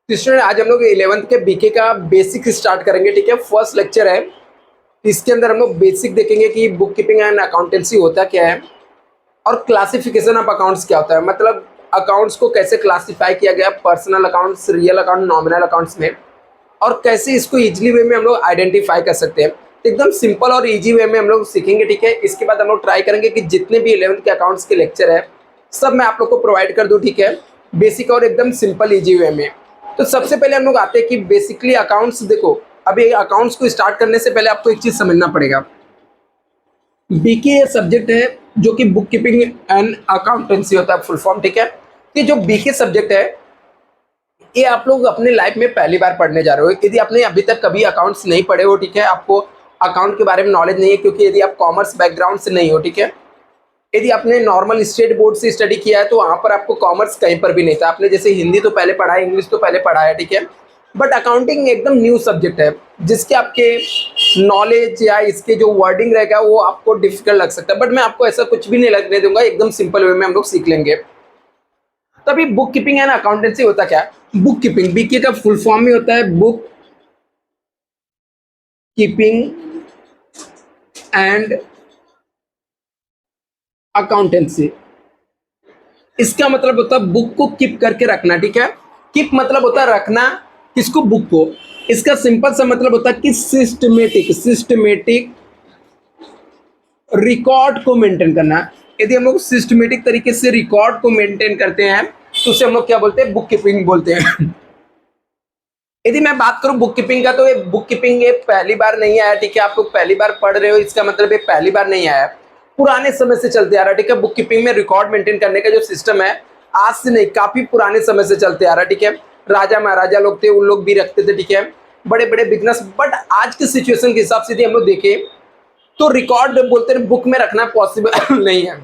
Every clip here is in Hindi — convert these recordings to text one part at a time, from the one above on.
तो स्टूडेंट आज हम लोग 11th के बीके का बेसिक स्टार्ट करेंगे। ठीक है, फर्स्ट लेक्चर है। इसके अंदर हम लोग बेसिक देखेंगे कि बुक कीपिंग एंड अकाउंटेंसी होता क्या है और क्लासिफिकेशन ऑफ अकाउंट्स क्या होता है, मतलब अकाउंट्स को कैसे क्लासिफाई किया गया personal accounts, real account, nominal accounts में, और कैसे इसको इजीली वे में हम लोग आइडेंटिफाई कर सकते हैं। एकदम सिंपल और इजी वे में हम लोग सीखेंगे। ठीक है, इसके बाद हम लोग ट्राई करेंगे कि जितने भी 11th के अकाउंट्स के लेक्चर है सब मैं आप लोग को प्रोवाइड कर दूं। ठीक है, बेसिक और एकदम सिंपल इजी वे में। तो सबसे पहले हम लोग आते हैं कि बेसिकली अकाउंट्स देखो। अभी अकाउंट्स को स्टार्ट करने से पहले आपको एक चीज समझना पड़ेगा। बीके ये सब्जेक्ट है जो कि बुक कीपिंग एंड अकाउंटेंसी होता है फुल फॉर्म। ठीक है, ये जो बीके सब्जेक्ट है ये आप लोग अपने लाइफ में पहली बार पढ़ने जा रहे हो। यदि आपने अभी तक कभी अकाउंट्स नहीं पढ़े हो, ठीक है, आपको अकाउंट के बारे में नॉलेज नहीं है, क्योंकि यदि आप कॉमर्स बैकग्राउंड से नहीं हो, ठीक है, यदि आपने नॉर्मल स्टेट बोर्ड से स्टडी किया है तो वहाँ पर आपको कॉमर्स कहीं पर भी नहीं था। आपने जैसे हिंदी तो पहले पढ़ा है, इंग्लिश तो पहले पढ़ा है, ठीक है, बट अकाउंटिंग एकदम न्यू सब्जेक्ट है जिसके आपके नॉलेज या इसके जो वर्डिंग रहेगा वो आपको डिफिकल्ट लग सकता है, बट मैं आपको ऐसा कुछ भी नहीं लगने दूंगा। एकदम सिंपल वे में हम लोग सीख लेंगे। तभी बुक कीपिंग एंड अकाउंटेंसी होता क्या है? बुक कीपिंग बीके का फुल फॉर्म में होता है बुक कीपिंग एंड अकाउंटेंसी। इसका मतलब होता है बुक को कीप करके रखना। ठीक है, कीप मतलब होता है रखना, किसको? बुक को। इसका सिंपल सा मतलब होता है कि सिस्टमेटिक रिकॉर्ड को मेंटेन करना। यदि हम लोग सिस्टमेटिक तरीके से रिकॉर्ड को मेंटेन करते हैं तो उसे हम लोग क्या बोलते हैं? बुक कीपिंग बोलते हैं। यदि मैं बात करूं बुक कीपिंग का, तो ये बुक कीपिंग ये पहली बार नहीं आया। ठीक है, आप लोग पहली बार पढ़ रहे हो, इसका मतलब ये पहली बार नहीं आया, पुराने समय से चलते आ रहा है। ठीक है, बुक कीपिंग में रिकॉर्ड मेंटेन करने का जो सिस्टम है आज से नहीं, काफी पुराने समय से चलते आ रहा है। ठीक है, राजा महाराजा लोग थे, उन लोग भी रखते थे। ठीक है, बड़े बड़े बिजनेस, बट आज की सिचुएशन के हिसाब से यदि हम लोग देखें तो रिकॉर्ड बोलते हैं बुक में रखना पॉसिबल नहीं है।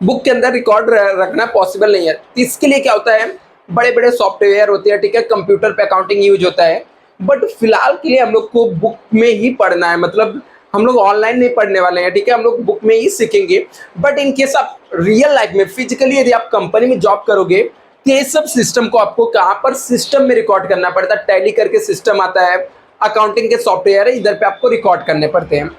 बुक के अंदर रिकॉर्ड रखना पॉसिबल नहीं है। इसके लिए क्या होता है, बड़े बड़े सॉफ्टवेयर होते हैं, ठीक है, कंप्यूटर पे अकाउंटिंग यूज होता है, बट फिलहाल के लिए हम लोग को बुक में ही पढ़ना है। मतलब हम लोग ऑनलाइन नहीं पढ़ने वाले हैं, ठीक है, हम लोग बुक में ही सीखेंगे। बट इन केस आप रियल लाइफ में फिजिकली यदि आप कंपनी में जॉब करोगे तो ये सब सिस्टम को आपको कहाँ पर सिस्टम में रिकॉर्ड करना पड़ता है। टैली करके सिस्टम आता है, अकाउंटिंग के सॉफ्टवेयर है, इधर पे आपको रिकॉर्ड करने पड़ते हैं।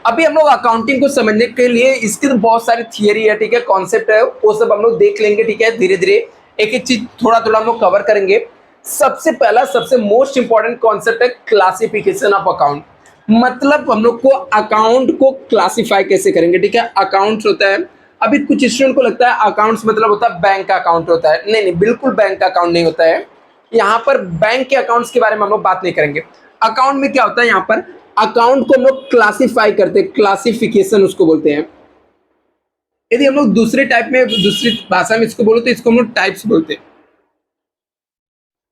अभी हम लोग अकाउंटिंग को समझने के लिए इसकी तो बहुत सारी थियरी है, ठीक है, कॉन्सेप्ट है, वो सब हम लोग देख लेंगे। ठीक है, धीरे धीरे एक एक चीज थोड़ा थोड़ा हम लोग कवर करेंगे। सबसे पहला सबसे मोस्ट इंपॉर्टेंट कॉन्सेप्ट है क्लासिफिकेशन ऑफ अकाउंट। मतलब हम लोग को अकाउंट को क्लासिफाई कैसे करेंगे। ठीक है, अकाउंट होता है, अभी कुछ स्टूडेंट को लगता है अकाउंट्स मतलब होता है बैंक का अकाउंट होता है। नहीं नहीं, बिल्कुल बैंक का अकाउंट नहीं होता है। यहाँ पर बैंक के अकाउंट्स के बारे में हम लोग बात नहीं करेंगे। अकाउंट में क्या होता है, यहाँ पर अकाउंट को हम लोग क्लासिफाई करते हैं, क्लासिफिकेशन उसको बोलते हैं। यदि हम लोग दूसरे टाइप में, दूसरी भाषा में इसको बोलो तो इसको हम लोग टाइप्स बोलते हैं,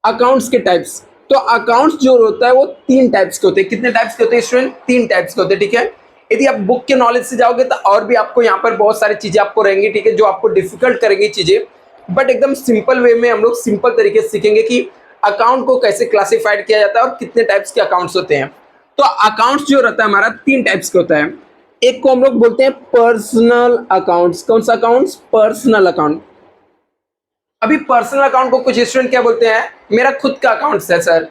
अकाउंट्स के टाइप्स। तो अकाउंट्स जो होता है वो तीन टाइप्स के होते हैं। कितने टाइप्स के होते हैं स्टूडेंट? तीन टाइप्स के होते हैं। ठीक है, यदि आप बुक के नॉलेज से जाओगे तो और भी आपको यहाँ पर बहुत सारी चीजें आपको रहेंगी, ठीक है, जो आपको डिफिकल्ट करेंगी चीजें, बट एकदम सिंपल वे में हम लोग सिंपल तरीके से सीखेंगे कि अकाउंट को कैसे क्लासिफाइड किया जाता है और कितने टाइप्स के अकाउंट्स होते हैं। तो अकाउंट्स जो रहता है हमारा तीन टाइप्स के होता है। एक को हम लोग बोलते हैं पर्सनल अकाउंट्स। कौन सा अकाउंट्स? Personal account. अभी पर्सनल अकाउंट को कुछ स्टूडेंट क्या बोलते हैं, मेरा खुद का अकाउंट है सर,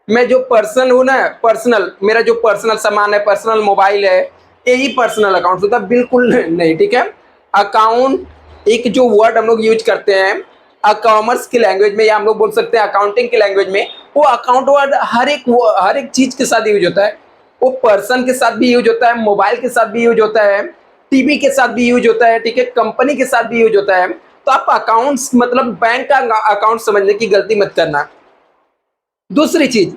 मैं जो पर्सन हूं ना, पर्सनल, मेरा जो पर्सनल सामान है, पर्सनल मोबाइल है, यही पर्सनल अकाउंट होता है। बिल्कुल नहीं। ठीक है, अकाउंट एक जो वर्ड हम लोग यूज करते हैं कॉमर्स की लैंग्वेज में, या हम लोग बोल सकते हैं अकाउंटिंग की लैंग्वेज में, वो अकाउंट वर्ड हर एक चीज के साथ यूज होता है। वो पर्सन के साथ भी यूज होता है, मोबाइल के साथ भी यूज होता है, टीवी के साथ भी यूज होता है, ठीक है, कंपनी के साथ भी यूज होता है। तो आप अकाउंट्स मतलब बैंक का अकाउंट समझने की गलती मत करना। दूसरी चीज,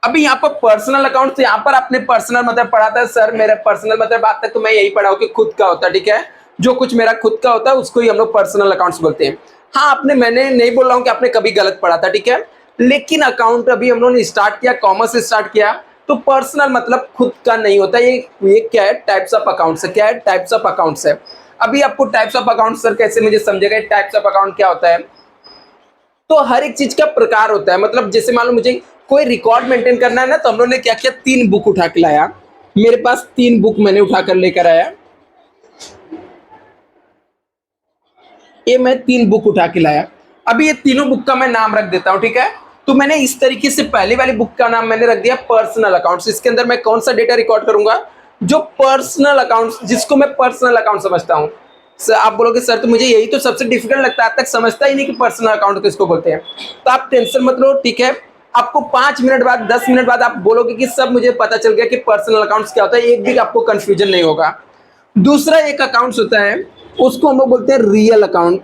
अभी यहाँ पर पर्सनल अकाउंट, यहाँ पर आपने पर्सनल मतलब पढ़ा था सर, मेरा पर्सनल मतलब आज तक तो मैं यही पढ़ा हूँ कि खुद का होता है। ठीक है, जो कुछ मेरा खुद का होता है उसको ही हम लोग पर्सनल अकाउंट्स बोलते हैं। हाँ, आपने, मैंने नहीं बोल रहा हूँ कि आपने कभी गलत पढ़ा था, ठीक है, लेकिन अकाउंट अभी हम लोगों ने स्टार्ट किया, कॉमर्स से स्टार्ट किया, तो पर्सनल मतलब खुद का नहीं होता। ये क्या है? टाइप्स ऑफ अकाउंट्स है। क्या है? टाइप्स ऑफ अकाउंट्स है। अभी आपको टाइप्स ऑफ अकाउंट सर कैसे मुझे समझेगा टाइप्स ऑफ अकाउंट क्या होता है? तो हर एक चीज का प्रकार होता है। मतलब जैसे मान लो मुझे कोई रिकॉर्ड मेंटेन करना है ना, तो हम लोगों ने क्या किया, तीन बुक उठा के लाया। मेरे पास तीन बुक मैंने उठाकर लेकर आया, ये मैं तीन बुक उठा के लाया। अभी ये तीनों बुक का मैं नाम रख देता हूं, ठीक है। तो मैंने इस तरीके से पहली वाली बुक का नाम मैंने रख दिया पर्सनल अकाउंट्स। इसके अंदर मैं कौन सा डेटा रिकॉर्ड करूंगा, जो पर्सनल अकाउंट्स, जिसको मैं पर्सनल अकाउंट समझता हूं। सर आप बोलोगे सर तो मुझे यही तो सबसे डिफिकल्ट लगता है, आज तक समझता ही नहीं कि पर्सनल अकाउंट किसको बोलते हैं। तो आप टेंशन मत लो, ठीक है। आपको 5 मिनट बाद 10 मिनट बाद आप बोलोगे कि सब मुझे पता चल गया कि पर्सनल अकाउंट्स क्या होता है, एक भी आपको कंफ्यूजन नहीं होगा। दूसरा एक अकाउंट्स होता है, उसको हम लोग बोलते हैं रियल अकाउंट।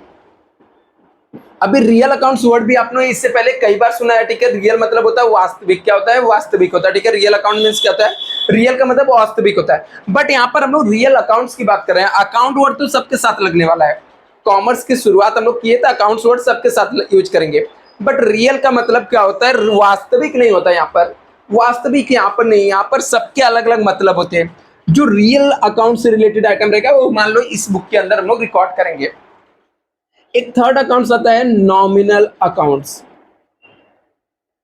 अभी रियल अकाउंट्स वर्ड भी आपने इससे पहले कई बार सुना है, ठीक है। रियल मतलब होता है वास्तविक, क्या होता है, वास्तविक होता है, ठीक है। रियल अकाउंट मींस क्या होता है, रियल का मतलब वास्तविक होता है। बट यहाँ पर हम लोग रियल अकाउंट्स की बात कर रहे हैं। अकाउंट वर्ड तो सबके साथ लगने वाला है, कॉमर्स की शुरुआत हम लोग किए थे, अकाउंट्स वर्ड सबके साथ यूज करेंगे। बट रियल का मतलब क्या होता है, वास्तविक नहीं होता यहाँ पर, वास्तविक यहाँ पर नहीं, यहाँ पर सबके अलग अलग मतलब होते हैं। जो रियल अकाउंट से रिलेटेड आइटम रहेगा वो मान लो इस बुक के अंदर हम लोग रिकॉर्ड करेंगे। एक थर्ड अकाउंट्स आता है नॉमिनल अकाउंट्स।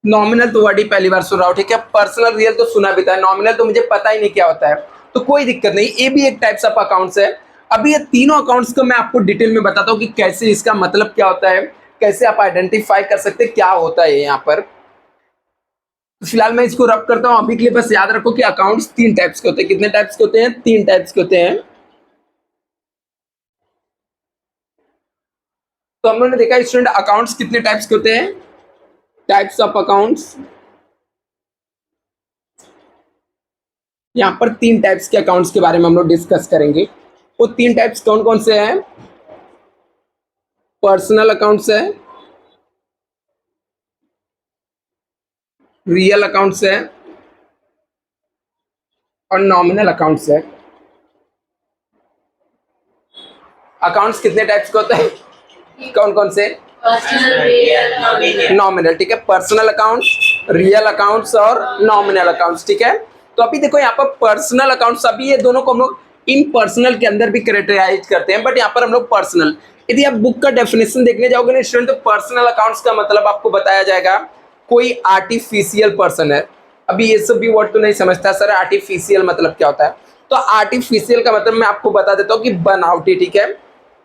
नॉमिनल तो वर्ड ही पहली बार सुन रहा हूं, ठीक है। पर्सनल रियल तो सुना भी था, नॉमिनल तो मुझे पता ही नहीं क्या होता है, तो कोई दिक्कत नहीं, ये भी एक टाइप्स ऑफ अकाउंट्स है। अभी ये तीनों अकाउंट्स को मैं आपको डिटेल में बताता हूं कि कैसे इसका मतलब क्या होता है, कैसे आप आइडेंटिफाई कर सकते हैं क्या होता है यहाँ पर। तो फिलहाल मैं इसको रब करता हूं, अभी के लिए बस याद रखो कि अकाउंट्स 3 टाइप्स के होते हैं। कितने टाइप्स के होते हैं, 3 टाइप्स के होते हैं। तो हम लोगों ने देखा स्टूडेंट अकाउंट्स कितने टाइप्स के होते हैं, टाइप्स ऑफ अकाउंट्स। यहाँ पर 3 टाइप्स के अकाउंट्स के बारे में हम लोग डिस्कस करेंगे। वो 3 टाइप्स कौन कौन से हैं, पर्सनल अकाउंट्स है, रियल अकाउंट्स है और नॉमिनल अकाउंट्स है। अकाउंट्स कितने टाइप्स के होते हैं, कौन कौन से, नॉमिनल, ठीक है। पर्सनल अकाउंट्स, रियल अकाउंट्स और नॉमिनल अकाउंट्स, ठीक है। तो अभी देखो यहाँ पर पर्सनल अकाउंट्स, अभी ये दोनों को हम लोग इन पर्सनल के अंदर भी कैरेक्टराइज करते हैं, बट यहाँ पर हम लोग पर्सनल, यदि आप बुक का डेफिनेशन देखने जाओगे ना स्टूडेंट, तो पर्सनल अकाउंट्स का मतलब आपको बताया जाएगा कोई आर्टिफिशियल पर्सन है। अभी ये सब भी वर्ड तो नहीं समझता सर, आर्टिफिशियल मतलब क्या होता है। तो आर्टिफिशियल का मतलब मैं आपको बता देता हूँ कि बनावटी, ठीक है।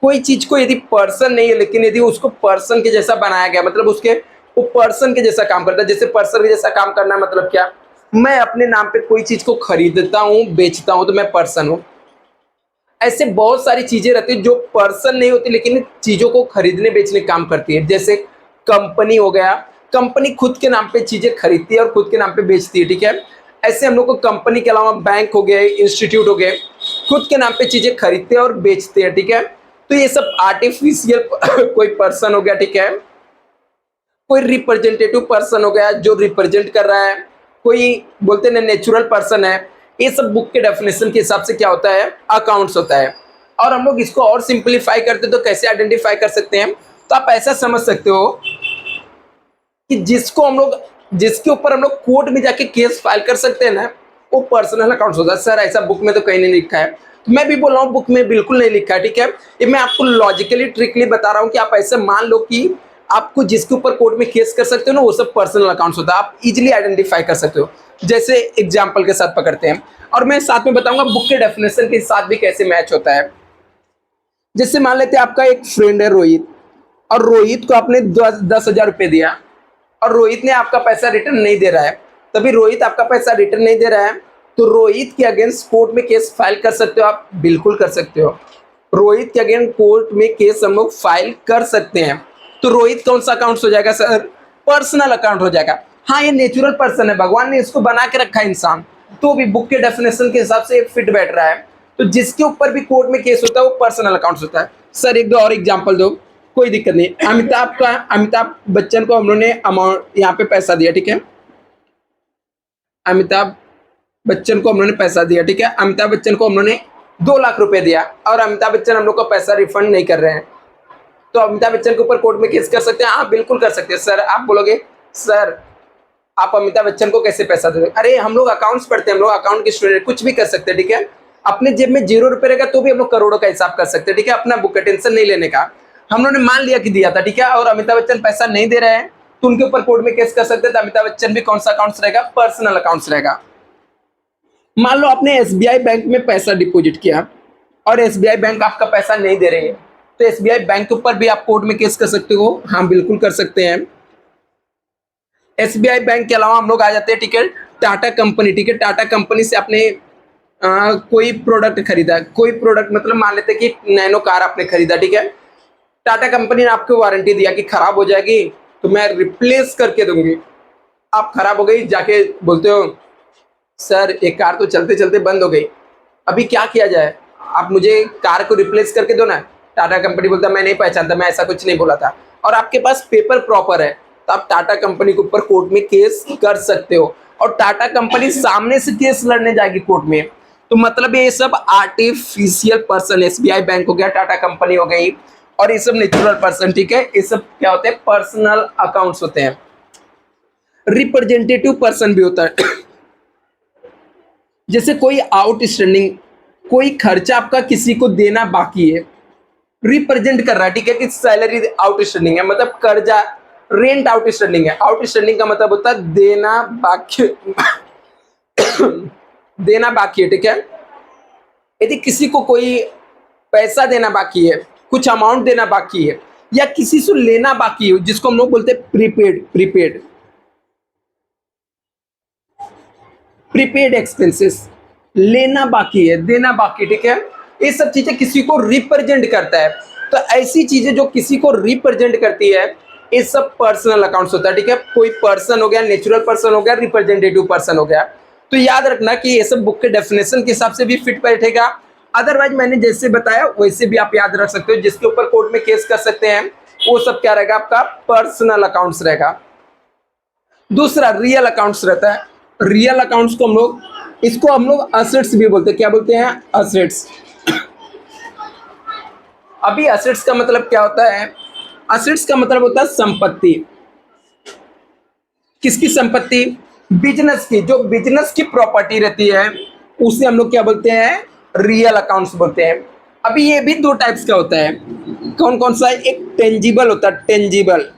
कोई चीज को यदि पर्सन नहीं है लेकिन यदि उसको पर्सन के जैसा बनाया गया, मतलब उसके वो पर्सन के जैसा काम करता है। जैसे पर्सन के जैसा काम करना मतलब क्या, मैं अपने नाम पे कोई चीज को खरीदता हूँ बेचता हूँ तो मैं पर्सन हूँ। ऐसे बहुत सारी चीजें रहती है जो पर्सन नहीं होती लेकिन चीजों को खरीदने बेचने काम करती है। जैसे कंपनी हो गया, कंपनी खुद के नाम पे चीजें खरीदती है और खुद के नाम पे बेचती है, ठीक है। ऐसे हम लोग को कंपनी के अलावा बैंक हो गए, इंस्टीट्यूट हो गए, खुद के नाम पे चीजें खरीदते हैं और बेचते हैं, ठीक है। तो ये सब आर्टिफिशियल कोई पर्सन हो गया, ठीक है। कोई रिप्रेजेंटेटिव पर्सन हो गया जो रिप्रेजेंट कर रहा है, कोई बोलते हैं नेचुरल पर्सन है। ये सब बुक के डेफिनेशन के हिसाब से क्या होता है, अकाउंट्स होता है। और हम लोग इसको और सिंप्लीफाई करते तो कैसे आइडेंटिफाई कर सकते हैं, तो आप ऐसा समझ सकते हो कि जिसको हम लोग, जिसके ऊपर हम लोग कोर्ट में जाके केस फाइल कर सकते हैं ना, वो पर्सनल अकाउंट्स होता है। सर ऐसा बुक में तो कहीं नहीं लिखा है, तो मैं भी बोल रहा हूँ बुक में बिल्कुल नहीं लिखा है, ठीक है। ये मैं आपको लॉजिकली ट्रिकली बता रहा हूँ कि आप ऐसे मान लो कि आपको जिसके ऊपर कोर्ट में केस कर सकते हो ना, वो सब पर्सनल अकाउंट्स होता है, आप इजिली आइडेंटिफाई कर सकते हो। जैसे एग्जाम्पल के साथ पकड़ते हैं, और मैं साथ में बताऊंगा बुक के डेफिनेशन के साथ भी कैसे मैच होता है। जैसे मान लेते हैं आपका एक फ्रेंड है रोहित, और रोहित को आपने 10,000 रुपये दिया और रोहित ने आपका पैसा रिटर्न नहीं दे रहा है। तभी रोहित आपका पैसा रिटर्न नहीं दे रहा है, तो रोहित के अगेंस्ट कोर्ट में केस फाइल कर सकते हो आप, बिल्कुल कर सकते हो। रोहित के अगेंस्ट कोर्ट में केस हम लोग फाइल कर सकते हैं। तो रोहित कौन सा अकाउंट हो जाएगा सर, पर्सनल अकाउंट हो जाएगा। हाँ ये नेचुरल पर्सन है, भगवान ने इसको बना के रखा है इंसान, तो भी बुक के डेफिनेशन के हिसाब से फिट बैठ रहा है। तो जिसके ऊपर भी कोर्ट में केस होता है वो पर्सनल अकाउंट होता है। सर एक दो और एग्जाम्पल दो, कोई दिक्कत नहीं। अमिताभ बच्चन को हम लोगों ने अमाउंट यहाँ पे पैसा दिया, ठीक है। अमिताभ बच्चन को हम लोगों ने पैसा दिया, ठीक है। अमिताभ बच्चन को हम लोगों ने 2 लाख रुपए दिया और अमिताभ बच्चन हम लोग को पैसा रिफंड नहीं कर रहे हैं, तो अमिताभ बच्चन के ऊपर कोर्ट में केस कर सकते हैं। हाँ बिल्कुल कर सकते हैं। सर आप बोलोगे सर आप अमिताभ बच्चन को कैसे पैसा दोगे, अरे हम लोग अकाउंट्स पढ़ते हैं, हम लोग अकाउंट के स्टूडेंट, कुछ भी कर सकते हैं, ठीक है। अपने जेब में 0 रुपए रहेगा तो भी हम लोग करोड़ों का हिसाब कर सकते हैं, ठीक है। अपना बुक का टेंशन नहीं लेने का। हम लोगों ने मान लिया कि दिया था, ठीक है, और अमिताभ बच्चन पैसा नहीं दे रहे हैं तो उनके ऊपर कोर्ट में केस कर सकते हैं। तो अमिताभ बच्चन भी कौन सा अकाउंट्स रहेगा, पर्सनल अकाउंट्स रहेगा। मान लो आपने एसबीआई बैंक में पैसा डिपॉजिट किया और एसबीआई बैंक आपका पैसा नहीं दे रही है, तो एसबीआई बैंक के ऊपर भी आप कोर्ट में केस कर सकते हो। हाँ बिल्कुल कर सकते हैं। एसबीआई बैंक के अलावा हम लोग आ जाते हैं, ठीक है, टाटा कंपनी। ठीक है, टाटा कंपनी से आपने कोई प्रोडक्ट खरीदा, कोई प्रोडक्ट मतलब मान लेते हैं कि नैनो कार आपने खरीदा, ठीक है, टाटा कंपनी ने आपको वारंटी दिया कि खराब हो जाएगी तो मैं रिप्लेस करके दूंगी। आप खराब हो गई, जाके बोलते हो सर एक कार तो चलते चलते बंद हो गई, अभी क्या किया जाए, आप मुझे कार को रिप्लेस करके दो ना। टाटा कंपनी बोलता मैं नहीं पहचानता, मैं ऐसा कुछ नहीं बोला था, और आपके पास पेपर प्रॉपर है, तो आप टाटा कंपनी के ऊपर कोर्ट में केस कर सकते हो। और टाटा कंपनी सामने से केस लड़ने जाएगी कोर्ट में। तो मतलब ये सब आर्टिफिशियल पर्सन, एसबीआई बैंक हो गया, टाटा कंपनी हो गई, और ये सब नेचुरल पर्सन, ठीक है, ये सब क्या होते हैं, पर्सनल अकाउंट्स होते हैं। रिप्रेजेंटेटिव पर्सन भी होता है जैसे कोई आउटस्टैंडिंग, कोई खर्चा आपका किसी को देना बाकी है, रिप्रेजेंट कर रहा है, ठीक है, कि सैलरी आउटस्टैंडिंग है, मतलब कर्जा, रेंट आउटस्टैंडिंग है। आउटस्टैंडिंग का मतलब होता है देना बाकी देना बाकी है, ठीक है। यदि किसी को कोई पैसा देना बाकी है, कुछ अमाउंट देना बाकी है, या किसी से लेना बाकी है, जिसको हम लोग बोलते हैं प्रीपेड, प्रीपेड एक्सपेंसेस, लेना बाकी है, देना बाकी, ठीक है, ये सब चीजें किसी को रिप्रेजेंट करता है। तो ऐसी चीजें जो किसी को रिप्रेजेंट करती है, ये सब पर्सनल अकाउंट्स होता है, ठीक है। कोई पर्सन हो गया, नेचुरल पर्सन हो गया, रिप्रेजेंटेटिव पर्सन हो गया। तो याद रखना कि ये सब बुक के डेफिनेशन के हिसाब से भी फिट बैठेगा, अदरवाइज मैंने जैसे बताया वैसे भी आप याद रख सकते हो। जिसके ऊपर कोर्ट में केस कर सकते हैं वो सब क्या रहेगा, आपका पर्सनल अकाउंट्स रहेगा। दूसरा रियल अकाउंट्स रहता है। रियल अकाउंट्स को हम लोग असेट्स भी बोलते हैं। क्या बोलते हैं, असेट्स। अभी असेट्स का मतलब क्या होता है, असेट्स का मतलब होता है संपत्ति। किसकी संपत्ति, बिजनेस की, जो बिजनेस की प्रॉपर्टी रहती है उसे हम लोग क्या बोलते हैं, रियल अकाउंट्स बोलते हैं। अभी ये भी दो टाइप्स का होता है, कौन कौन सा है, एक टेंजिबल होता है, टेंजिबल।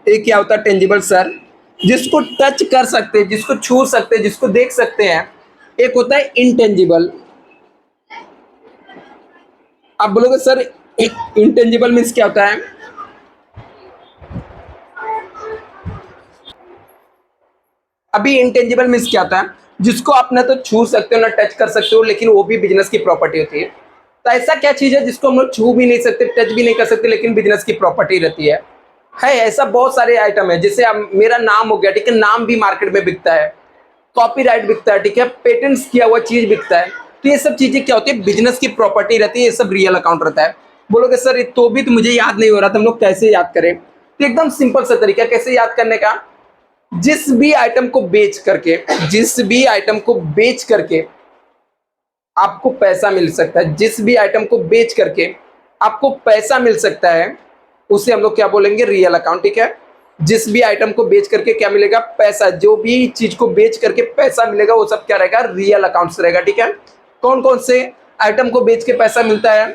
एक क्या होता है टेंजिबल सर, जिसको टच कर सकते हैं, जिसको छू सकते हैं, जिसको देख सकते हैं। एक होता है इंटेंजिबल। आप बोलोगे सर इंटेंजिबल मीन्स क्या होता है, अभी इंटेंजिबल मीन्स क्या होता है, जिसको आप ना तो छू सकते हो ना टच कर सकते हो, लेकिन वो भी बिजनेस की प्रॉपर्टी होती है। तो ऐसा क्या चीज है जिसको हम लोग छू भी नहीं सकते, टच भी नहीं कर सकते, लेकिन बिजनेस की प्रॉपर्टी रहती है ऐसा बहुत सारे आइटम है। जैसे अब मेरा नाम हो गया, ठीक है, नाम भी मार्केट में बिकता है, कॉपीराइट बिकता है, ठीक है, पेटेंट्स किया हुआ चीज बिकता है। तो ये सब चीजें क्या होती है, बिजनेस की प्रॉपर्टी रहती है, ये सब रियल अकाउंट रहता है। बोलोगे सर ये तो भी तो मुझे याद नहीं हो रहा, तो हम लोग कैसे याद करें। तो एकदम सिंपल सा तरीका कैसे याद करने का, जिस भी आइटम को बेच करके, जिस भी आइटम को बेच करके आपको पैसा मिल सकता है, जिस भी आइटम को बेच करके आपको पैसा मिल सकता है, उसे हम लोग क्या बोलेंगे, रियल अकाउंट, ठीक है। जिस भी आइटम को बेच करके क्या मिलेगा, पैसा, जो भी चीज को बेच करके पैसा मिलेगा वो सब क्या रहेगा, रियल अकाउंट्स रहेगा, ठीक है। कौन कौन से आइटम को बेच के पैसा मिलता है,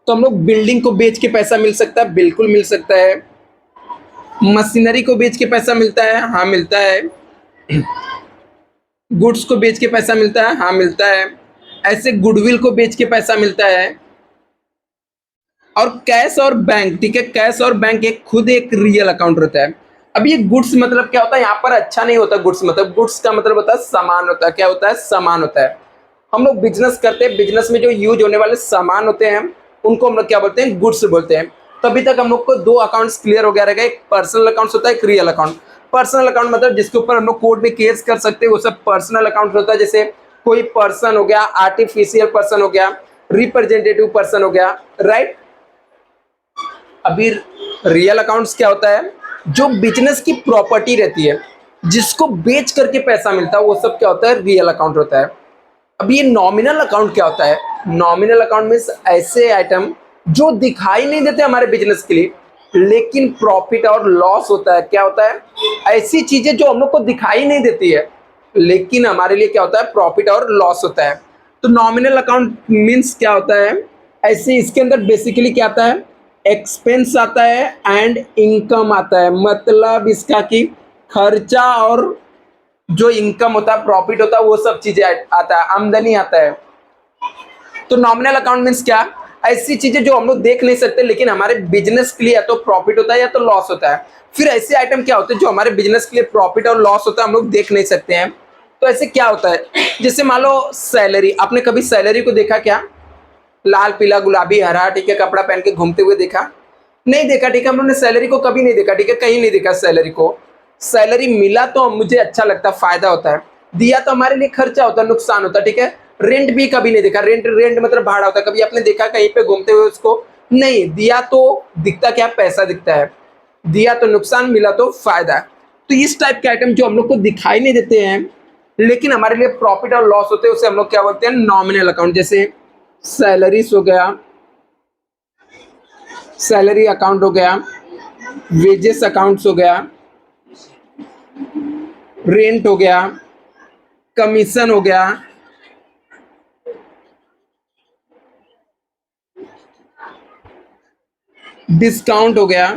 तो हम लोग बिल्डिंग को बेच के पैसा मिल सकता है, बिल्कुल मिल सकता है। मशीनरी को बेच के पैसा मिलता है, हाँ मिलता है। गुड्स को बेच के पैसा मिलता है, हाँ मिलता है। ऐसे गुडविल को बेच के पैसा मिलता है। और कैश और बैंक, ठीक है, कैश और बैंक एक खुद एक रियल अकाउंट रहता है। अब ये गुड्स मतलब क्या होता है, यहाँ पर अच्छा नहीं होता गुड्स, मतलब गुड्स का मतलब होता है सामान होता है, क्या होता है, सामान होता है। हम लोग बिजनेस करते हैं, बिजनेस में जो यूज होने वाले सामान होते हैं उनको हम लोग क्या बोलते हैं, गुड्स बोलते हैं। तो अभी तक हम लोग को दो अकाउंट्स क्लियर हो गया रहेगा, एक पर्सनल अकाउंट होता है, एक रियल अकाउंट। पर्सनल अकाउंट मतलब जिसके ऊपर हम लोग कोर्ट में केस कर सकते हैं, वो सब पर्सनल अकाउंट होता है। जैसे कोई पर्सन हो गया, आर्टिफिशियल पर्सन हो गया, रिप्रेजेंटेटिव पर्सन हो गया, राइट। अभी रियल अकाउंट्स क्या होता है, जो बिजनेस की प्रॉपर्टी रहती है, जिसको बेच करके पैसा मिलता है, वो सब क्या होता है, रियल अकाउंट होता है। अब ये नॉमिनल अकाउंट क्या होता है, नॉमिनल अकाउंट मीन्स ऐसे आइटम जो दिखाई नहीं देते हमारे बिजनेस के लिए, लेकिन प्रॉफिट और लॉस होता है। क्या होता है, ऐसी चीजें जो हम लोग को दिखाई नहीं देती है, लेकिन हमारे लिए क्या होता है, प्रॉफिट और लॉस होता है। तो नॉमिनल अकाउंट मीन्स क्या होता है, ऐसे इसके अंदर बेसिकली क्या आता है, एक्सपेंस आता है एंड इनकम आता है। मतलब इसका कि खर्चा और जो इनकम होता है, प्रॉफिट होता है, वो सब चीजें आता है, आमदनी आता है। तो नॉमिनल अकाउंट मीन्स क्या, ऐसी चीजें जो हम लोग देख नहीं सकते लेकिन हमारे बिजनेस के लिए या तो प्रॉफिट होता है या तो लॉस होता है। फिर ऐसे आइटम क्या होते हैं जो हमारे बिजनेस के लिए प्रॉफिट और लॉस होता है, हम लोग देख नहीं सकते हैं। तो ऐसे क्या होता है, जैसे मान लो सैलरी, आपने कभी सैलरी को देखा क्या? लाल पीला गुलाबी हरा, ठीक है, कपड़ा पहन के घूमते हुए देखा? नहीं देखा, ठीक है, हम लोगों ने सैलरी को कभी नहीं देखा, ठीक है, कहीं नहीं देखा सैलरी को। सैलरी मिला तो मुझे अच्छा लगता है, फायदा होता है, दिया तो हमारे लिए खर्चा होता है, नुकसान होता है, ठीक है। रेंट भी कभी नहीं देखा, रेंट रेंट मतलब भाड़ा होता है, कभी आपने देखा कहीं पे घूमते हुए उसको? नहीं, दिया तो दिखता क्या, पैसा दिखता है, दिया तो नुकसान, मिला तो फायदा। तो इस टाइप के आइटम जो हम लोग को दिखाई नहीं देते हैं लेकिन हमारे लिए प्रॉफिट और लॉस होते हैं, उसे हम लोग क्या बोलते हैं, नॉमिनल अकाउंट। जैसे सैलरीज हो गया, सैलरी अकाउंट हो गया, वेजेस अकाउंट्स हो गया, रेंट हो गया, कमीशन हो गया, डिस्काउंट हो गया,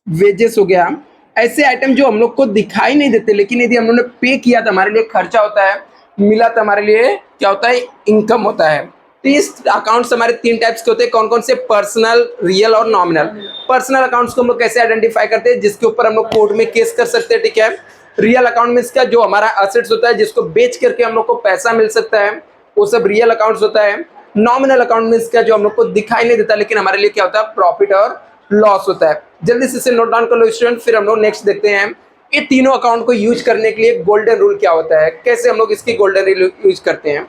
वेजेस हो गया। ऐसे आइटम जो हम लोग को दिखाई नहीं देते लेकिन यदि हम लोगों ने पे किया तो हमारे लिए खर्चा होता है, मिला तो हमारे लिए क्या होता है, इनकम होता है। तो इस अकाउंट्स हमारे तीन टाइप्स के होते हैं, कौन कौन से? पर्सनल, रियल और नॉमिनल। पर्सनल अकाउंट्स को हम लोग कैसे आइडेंटिफाई करते हैं? जिसके ऊपर हम लोग कोर्ट में केस कर सकते हैं, ठीक है। रियल अकाउंट में इसका जो हमारा असेट्स होता है, जिसको बेच करके हम लोग को पैसा मिल सकता है, वो सब रियल अकाउंट्स होता है। नॉमिनल अकाउंट में इसका जो हम लोग को दिखाई नहीं देता लेकिन हमारे लिए क्या होता है, प्रॉफिट और लॉस होता है। जल्दी से इसे नोट डाउन कर लो स्टूडेंट, फिर हम लोग नेक्स्ट देखते हैं ये तीनों अकाउंट को यूज करने के लिए गोल्डन रूल क्या होता है, कैसे हम लोग इसकी गोल्डन रूल यूज करते हैं।